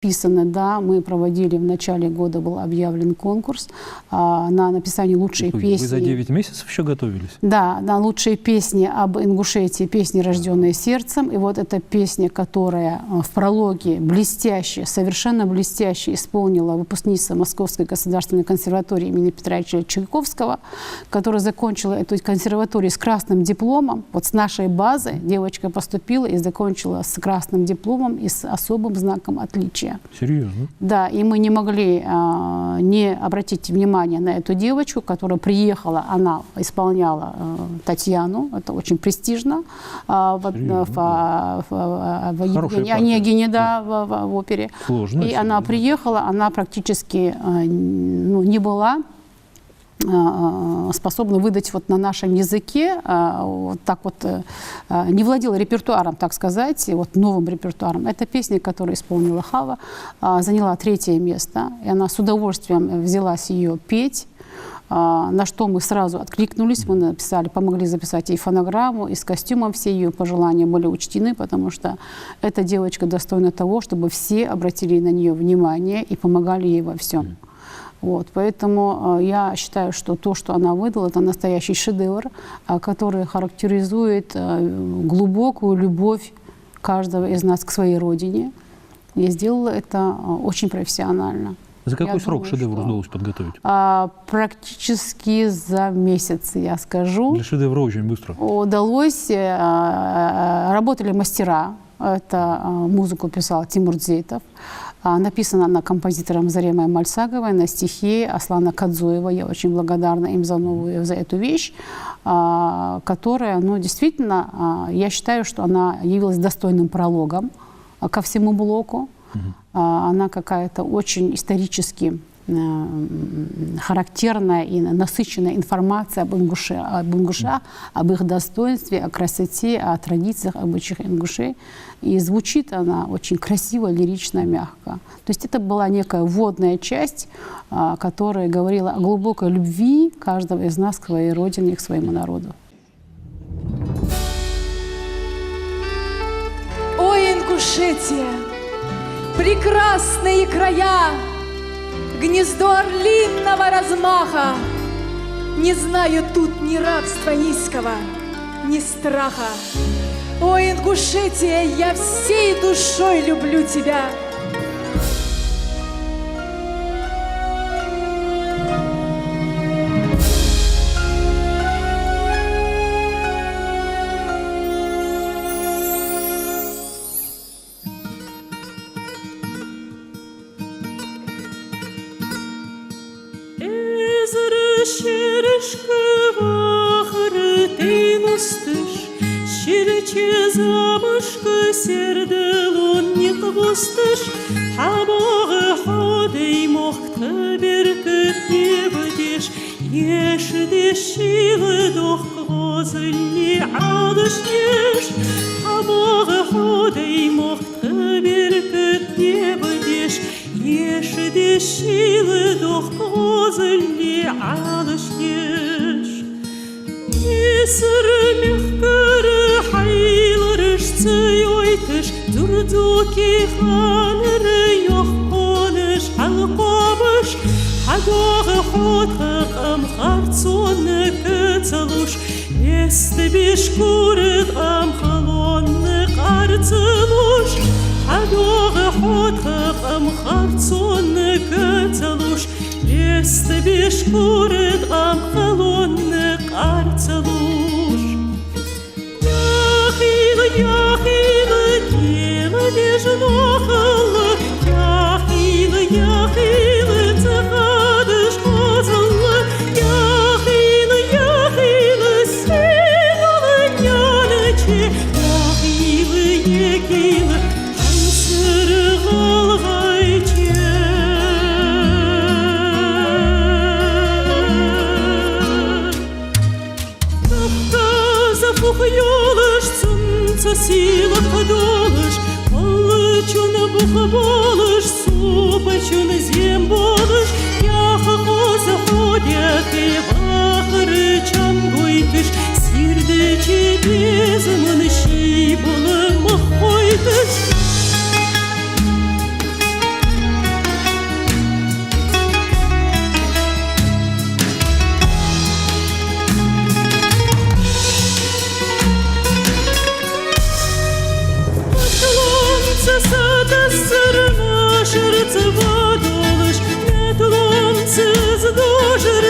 Написано, да, мы проводили в начале года, был объявлен конкурс на написание лучшей песни. Вы за 9 месяцев еще готовились? Да, на лучшие песни об Ингушетии, песни, рожденные сердцем. И вот эта песня, которая в прологе блестяще, совершенно блестяще исполнила выпускница Московской государственной консерватории имени Петра Ильича Чайковского, которая закончила эту консерваторию с красным дипломом. Вот с нашей базы девочка поступила и закончила с красным дипломом и с особым знаком отличия. Серьезно? Да, и мы не могли не обратить внимание на эту девочку, которая приехала, она исполняла Татьяну, это очень престижно, в Евгении Онегине, да, в опере. Сложно. И она приехала, она практически не была способна выдать вот на нашем языке, вот так вот, не владела репертуаром, так сказать, вот новым репертуаром. Эта песня, которую исполнила Хава, заняла 3-е место, и она с удовольствием взялась ее петь, на что мы сразу откликнулись, мы написали, помогли записать ей фонограмму, и с костюмом все ее пожелания были учтены, потому что эта девочка достойна того, чтобы все обратили на нее внимание и помогали ей во всем. Вот, поэтому я считаю, что то, что она выдала, это настоящий шедевр, который характеризует глубокую любовь каждого из нас к своей родине. И сделала это очень профессионально. За какой срок шедевр удалось подготовить? Практически за месяц, я скажу. Для шедевра очень быстро. Удалось, работали мастера. Это музыку писал Тимур Дзейтов. Написана она композитором Заремой Мальсаговой на стихи Аслана Кадзоева. Я очень благодарна им за эту вещь, которая, действительно, я считаю, что она явилась достойным прологом ко всему блоку. Она какая-то очень исторически характерная и насыщенная информация об ингушах, об их достоинстве, о красоте, о традициях, обычаях ингушей. И звучит она очень красиво, лирично, мягко. То есть это была некая вводная часть, которая говорила о глубокой любви каждого из нас к своей родине и к своему народу. Ой, Ингушетия, прекрасные края, гнездо орлиного размаха, не знаю тут ни рабства низкого, ни страха. Ой, Ингушетия, я всей душой люблю тебя. Замышка серделон не хвостыш, Хамағы ходей моқты беркіт не бідеш, Ешіде шилы доқ ғозылне алыш еш, Хамағы ходей моқты беркіт не бідеш, Ешіде шилы доқ ғозылне алыш еш. Несірі мехкірі хайлырыш цыйойтыш, Дурдуки ханыры yoq қоныш, Халқомыш, Хадоғы ходқық амхарцоны кыцылуш, Есті беш күрік амхалоны қарцылуш, Хадоғы ходқық амхарцоны кыцылуш, Есті беш күрік амхалоны қарцылуш. Яхилы, дело нежнохылы, Яхилы, цахадыш козылы, Яхилы, сеналы няныче, Яхилы, екилы, ансыры ғалғайче. Запухьёлыш, сила подолыш, Алычуны бұқы болыш, Супачуны зем болыш, Яхы қозы ходяты, Бақыры чан қойтыш, Сирді чебезімін ши болы мұқ қойтыш.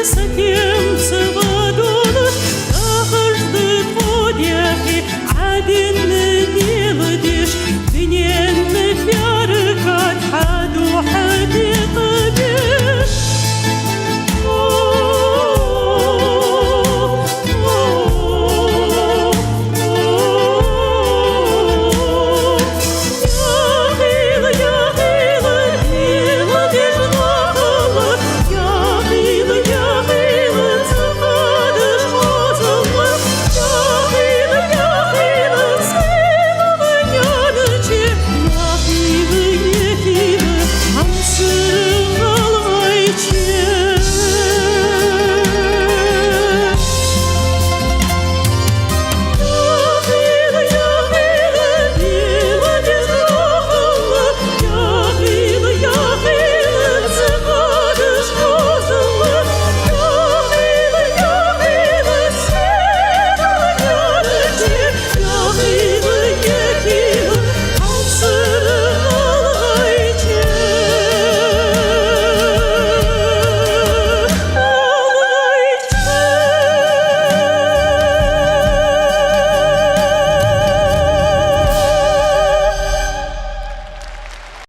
высоте